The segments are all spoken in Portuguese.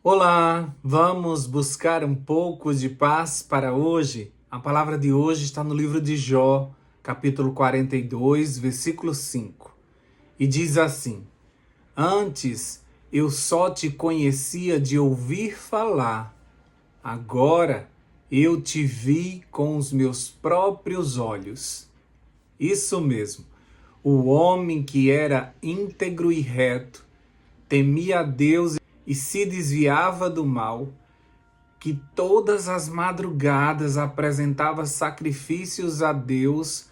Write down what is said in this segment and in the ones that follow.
Olá, vamos buscar um pouco de paz para hoje? A palavra de hoje está no livro de Jó, capítulo 42, versículo 5. E diz assim: Antes eu só te conhecia de ouvir falar, agora eu te vi com os meus próprios olhos. Isso mesmo, o homem que era íntegro e reto, temia a Deus e se desviava do mal, que todas as madrugadas apresentava sacrifícios a Deus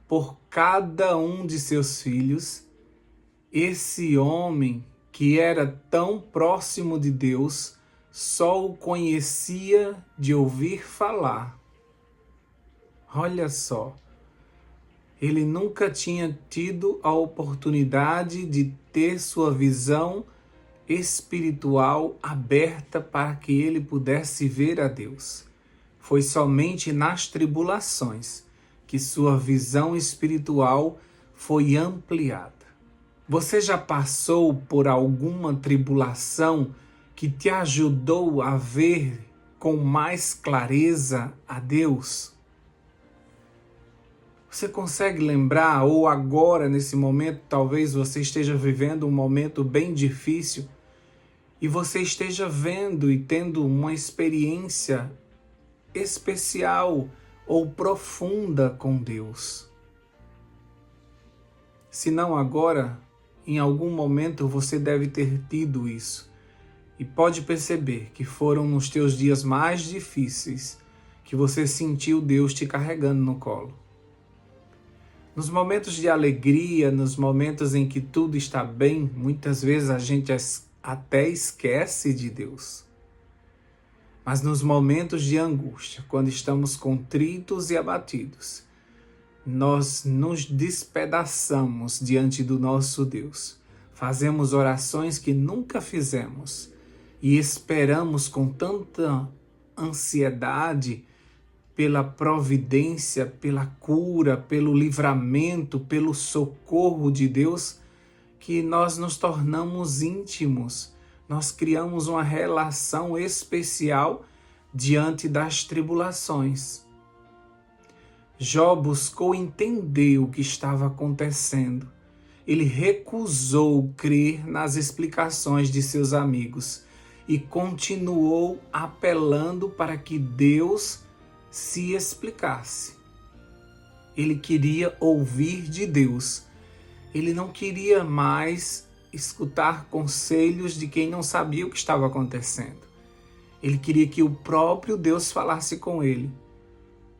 por cada um de seus filhos, esse homem que era tão próximo de Deus só o conhecia de ouvir falar. Olha só, ele nunca tinha tido a oportunidade de ter sua visão espiritual aberta para que ele pudesse ver a Deus. Foi somente nas tribulações que sua visão espiritual foi ampliada. Você já passou por alguma tribulação que te ajudou a ver com mais clareza a Deus? Você consegue lembrar, ou agora, nesse momento, talvez você esteja vivendo um momento bem difícil e você esteja vendo e tendo uma experiência especial ou profunda com Deus. Se não agora, em algum momento você deve ter tido isso. E pode perceber que foram nos teus dias mais difíceis que você sentiu Deus te carregando no colo. Nos momentos de alegria, nos momentos em que tudo está bem, muitas vezes a gente até esquece de Deus. Mas nos momentos de angústia, quando estamos contritos e abatidos, nós nos despedaçamos diante do nosso Deus. Fazemos orações que nunca fizemos e esperamos com tanta ansiedade pela providência, pela cura, pelo livramento, pelo socorro de Deus, que nós nos tornamos íntimos, nós criamos uma relação especial diante das tribulações. Jó buscou entender o que estava acontecendo. Ele recusou crer nas explicações de seus amigos e continuou apelando para que Deus se explicasse. Ele queria ouvir de Deus. Ele não queria mais escutar conselhos de quem não sabia o que estava acontecendo. Ele queria que o próprio Deus falasse com ele.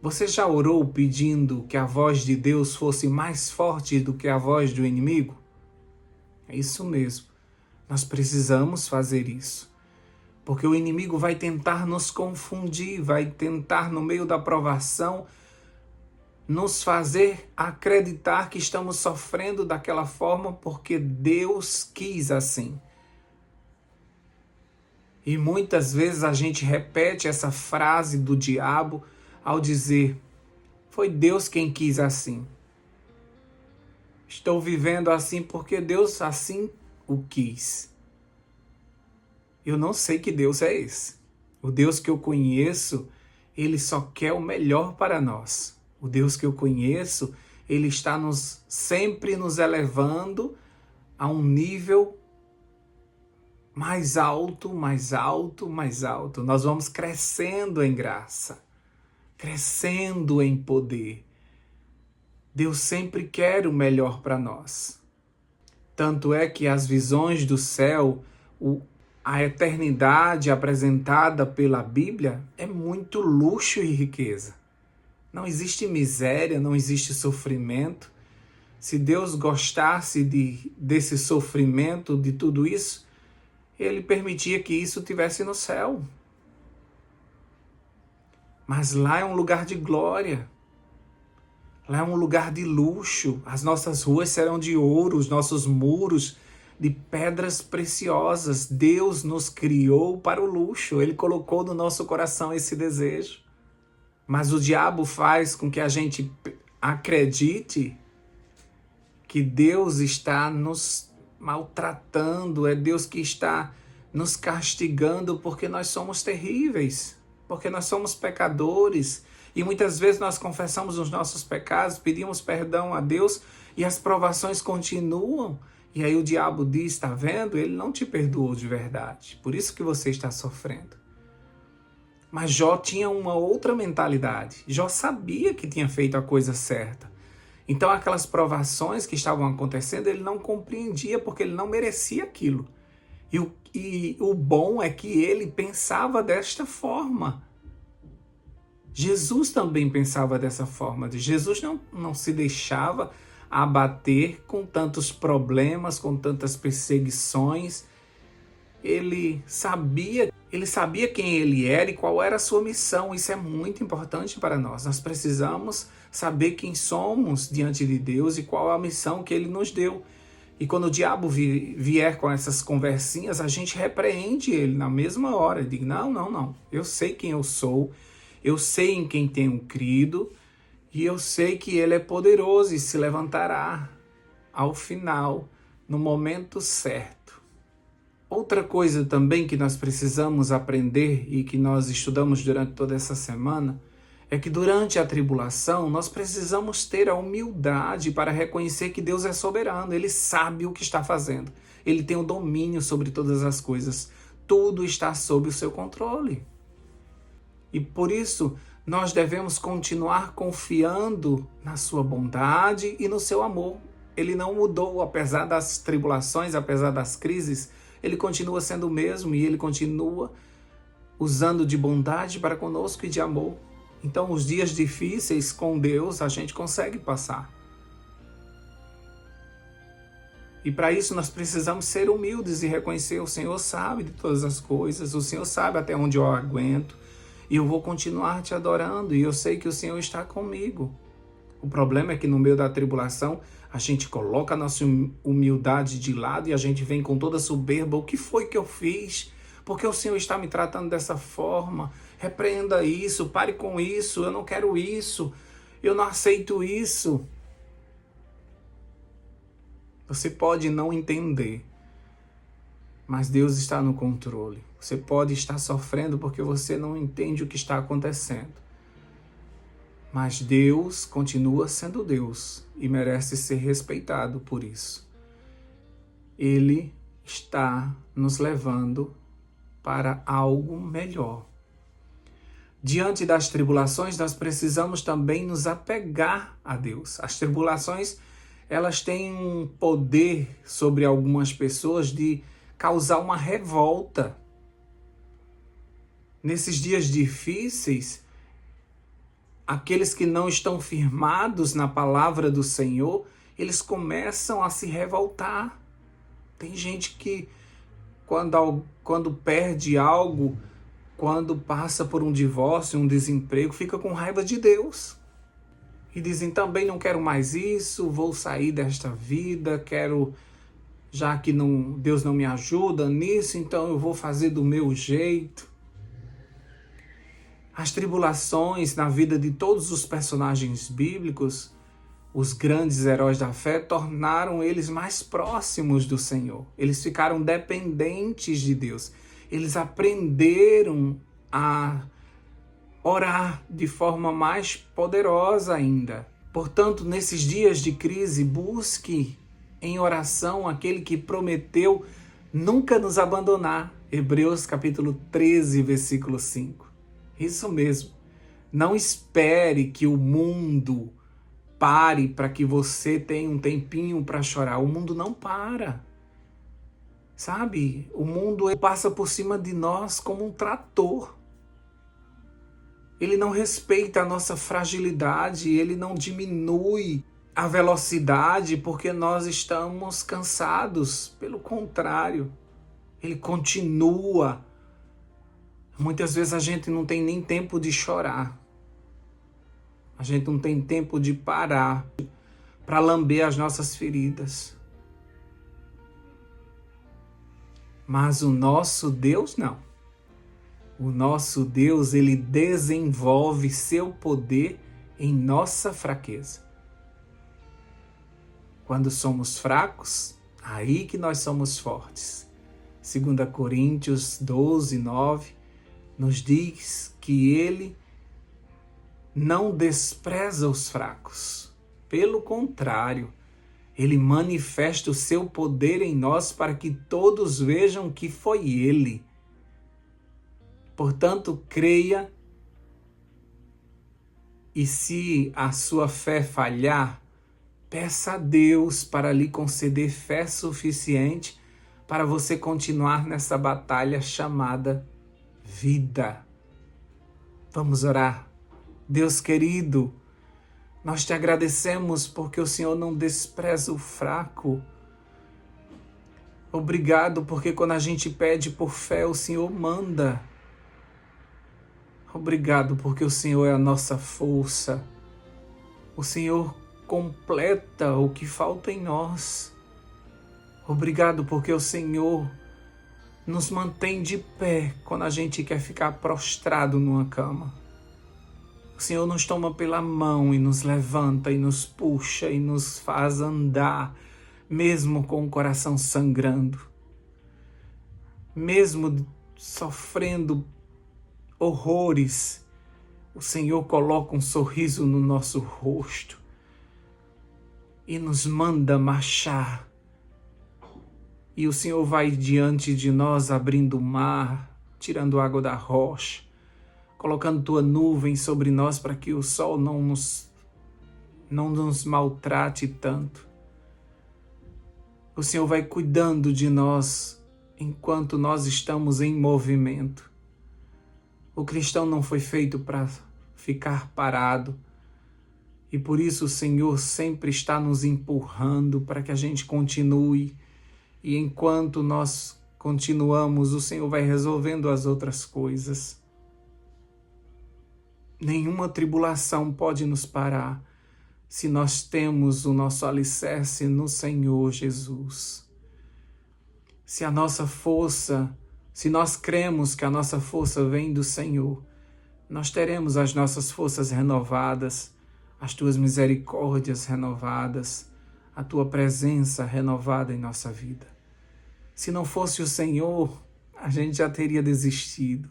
Você já orou pedindo que a voz de Deus fosse mais forte do que a voz do inimigo? É isso mesmo. Nós precisamos fazer isso. Porque o inimigo vai tentar nos confundir, vai tentar, no meio da provação, nos fazer acreditar que estamos sofrendo daquela forma porque Deus quis assim. E muitas vezes a gente repete essa frase do diabo ao dizer: foi Deus quem quis assim. Estou vivendo assim porque Deus assim o quis. Eu não sei que Deus é esse. O Deus que eu conheço, ele só quer o melhor para nós. O Deus que eu conheço, ele está sempre nos elevando a um nível mais alto, mais alto, mais alto. Nós vamos crescendo em graça, crescendo em poder. Deus sempre quer o melhor para nós. Tanto é que as visões do céu, a eternidade apresentada pela Bíblia é muito luxo e riqueza. Não existe miséria, não existe sofrimento. Se Deus gostasse desse sofrimento, de tudo isso, ele permitia que isso tivesse no céu. Mas lá é um lugar de glória. Lá é um lugar de luxo. As nossas ruas serão de ouro, os nossos muros de pedras preciosas. Deus nos criou para o luxo. Ele colocou no nosso coração esse desejo. Mas o diabo faz com que a gente acredite que Deus está nos maltratando, é Deus que está nos castigando porque nós somos terríveis, porque nós somos pecadores. E muitas vezes nós confessamos os nossos pecados, pedimos perdão a Deus e as provações continuam. E aí o diabo diz, está vendo? Ele não te perdoou de verdade. Por isso que você está sofrendo. Mas Jó tinha uma outra mentalidade. Jó sabia que tinha feito a coisa certa. Então aquelas provações que estavam acontecendo, ele não compreendia porque ele não merecia aquilo. E o bom é que ele pensava desta forma. Jesus também pensava dessa forma. Jesus não se deixava abater com tantos problemas, com tantas perseguições. Ele sabia quem ele era e qual era a sua missão. Isso é muito importante para nós. Nós precisamos saber quem somos diante de Deus e qual a missão que ele nos deu. E quando o diabo vier com essas conversinhas, a gente repreende ele na mesma hora. Diz, não. Eu sei quem eu sou, eu sei em quem tenho crido, e eu sei que ele é poderoso e se levantará ao final, no momento certo. Outra coisa também que nós precisamos aprender e que nós estudamos durante toda essa semana é que durante a tribulação nós precisamos ter a humildade para reconhecer que Deus é soberano, Ele sabe o que está fazendo, Ele tem o domínio sobre todas as coisas, tudo está sob o seu controle. E por isso nós devemos continuar confiando na sua bondade e no seu amor. Ele não mudou, apesar das tribulações, apesar das crises, Ele continua sendo o mesmo e Ele continua usando de bondade para conosco e de amor. Então, os dias difíceis com Deus, a gente consegue passar. E para isso nós precisamos ser humildes e reconhecer: o Senhor sabe de todas as coisas, o Senhor sabe até onde eu aguento, e eu vou continuar te adorando, e eu sei que o Senhor está comigo. O problema é que no meio da tribulação, a gente coloca a nossa humildade de lado e a gente vem com toda soberba: o que foi que eu fiz? Porque o Senhor está me tratando dessa forma? Repreenda isso, pare com isso, eu não quero isso, eu não aceito isso. Você pode não entender, mas Deus está no controle. Você pode estar sofrendo porque você não entende o que está acontecendo. Mas Deus continua sendo Deus e merece ser respeitado por isso. Ele está nos levando para algo melhor. Diante das tribulações, nós precisamos também nos apegar a Deus. As tribulações, elas têm um poder sobre algumas pessoas de causar uma revolta. Nesses dias difíceis, aqueles que não estão firmados na palavra do Senhor, eles começam a se revoltar. Tem gente que, quando perde algo, quando passa por um divórcio, um desemprego, fica com raiva de Deus. E dizem: também não quero mais isso, vou sair desta vida, já que Deus não me ajuda nisso, então eu vou fazer do meu jeito. As tribulações na vida de todos os personagens bíblicos, os grandes heróis da fé, tornaram eles mais próximos do Senhor. Eles ficaram dependentes de Deus. Eles aprenderam a orar de forma mais poderosa ainda. Portanto, nesses dias de crise, busque em oração aquele que prometeu nunca nos abandonar. Hebreus capítulo 13, versículo 5. Isso mesmo. Não espere que o mundo pare para que você tenha um tempinho para chorar. O mundo não para. Sabe? O mundo passa por cima de nós como um trator. Ele não respeita a nossa fragilidade, ele não diminui a velocidade porque nós estamos cansados. Pelo contrário, ele continua. Muitas vezes a gente não tem nem tempo de chorar. A gente não tem tempo de parar para lamber as nossas feridas. Mas o nosso Deus não. O nosso Deus, ele desenvolve seu poder em nossa fraqueza. Quando somos fracos, aí que nós somos fortes. 2 Coríntios 12, 9, nos diz que Ele não despreza os fracos. Pelo contrário, Ele manifesta o seu poder em nós para que todos vejam que foi Ele. Portanto, creia, e se a sua fé falhar, peça a Deus para lhe conceder fé suficiente para você continuar nessa batalha chamada vida. Vamos orar. Deus querido, nós te agradecemos porque o Senhor não despreza o fraco. Obrigado porque quando a gente pede por fé, o Senhor manda. Obrigado porque o Senhor é a nossa força. O Senhor completa o que falta em nós. Obrigado porque o Senhor nos mantém de pé quando a gente quer ficar prostrado numa cama. O Senhor nos toma pela mão e nos levanta e nos puxa e nos faz andar, mesmo com o coração sangrando, mesmo sofrendo horrores. O Senhor coloca um sorriso no nosso rosto e nos manda marchar. E o Senhor vai diante de nós abrindo o mar, tirando água da rocha, colocando tua nuvem sobre nós para que o sol não nos maltrate tanto. O Senhor vai cuidando de nós enquanto nós estamos em movimento. O cristão não foi feito para ficar parado. E por isso o Senhor sempre está nos empurrando para que a gente continue. E enquanto nós continuamos, o Senhor vai resolvendo as outras coisas. Nenhuma tribulação pode nos parar se nós temos o nosso alicerce no Senhor Jesus. Se nós cremos que a nossa força vem do Senhor, nós teremos as nossas forças renovadas, as tuas misericórdias renovadas, a tua presença renovada em nossa vida. Se não fosse o Senhor, a gente já teria desistido.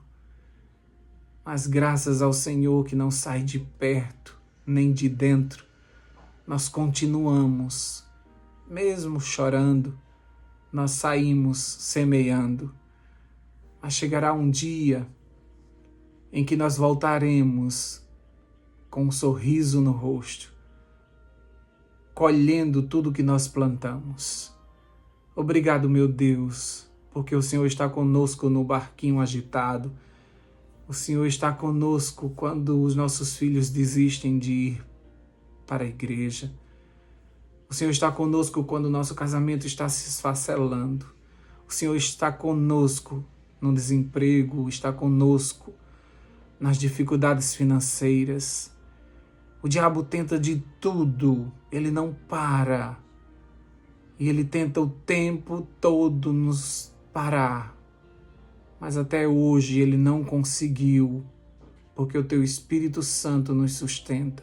Mas graças ao Senhor que não sai de perto nem de dentro, nós continuamos, mesmo chorando, nós saímos semeando. Mas chegará um dia em que nós voltaremos com um sorriso no rosto, colhendo tudo que nós plantamos. Obrigado, meu Deus, porque o Senhor está conosco no barquinho agitado. O Senhor está conosco quando os nossos filhos desistem de ir para a igreja. O Senhor está conosco quando o nosso casamento está se esfacelando. O Senhor está conosco no desemprego, está conosco nas dificuldades financeiras. O diabo tenta de tudo, ele não para. E ele tenta o tempo todo nos parar. Mas até hoje ele não conseguiu, porque o teu Espírito Santo nos sustenta.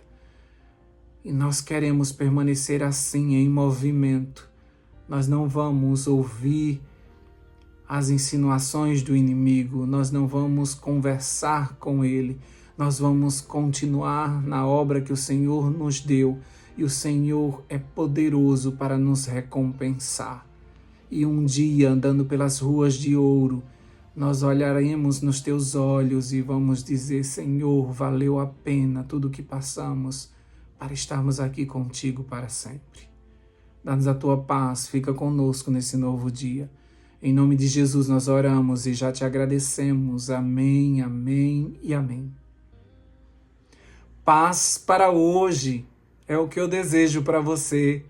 E nós queremos permanecer assim, em movimento. Nós não vamos ouvir as insinuações do inimigo, nós não vamos conversar com ele, nós vamos continuar na obra que o Senhor nos deu, e o Senhor é poderoso para nos recompensar. E um dia, andando pelas ruas de ouro, nós olharemos nos teus olhos e vamos dizer: Senhor, valeu a pena tudo o que passamos para estarmos aqui contigo para sempre. Dá-nos a tua paz, fica conosco nesse novo dia. Em nome de Jesus nós oramos e já te agradecemos. Amém, amém e amém. Paz para hoje é o que eu desejo para você.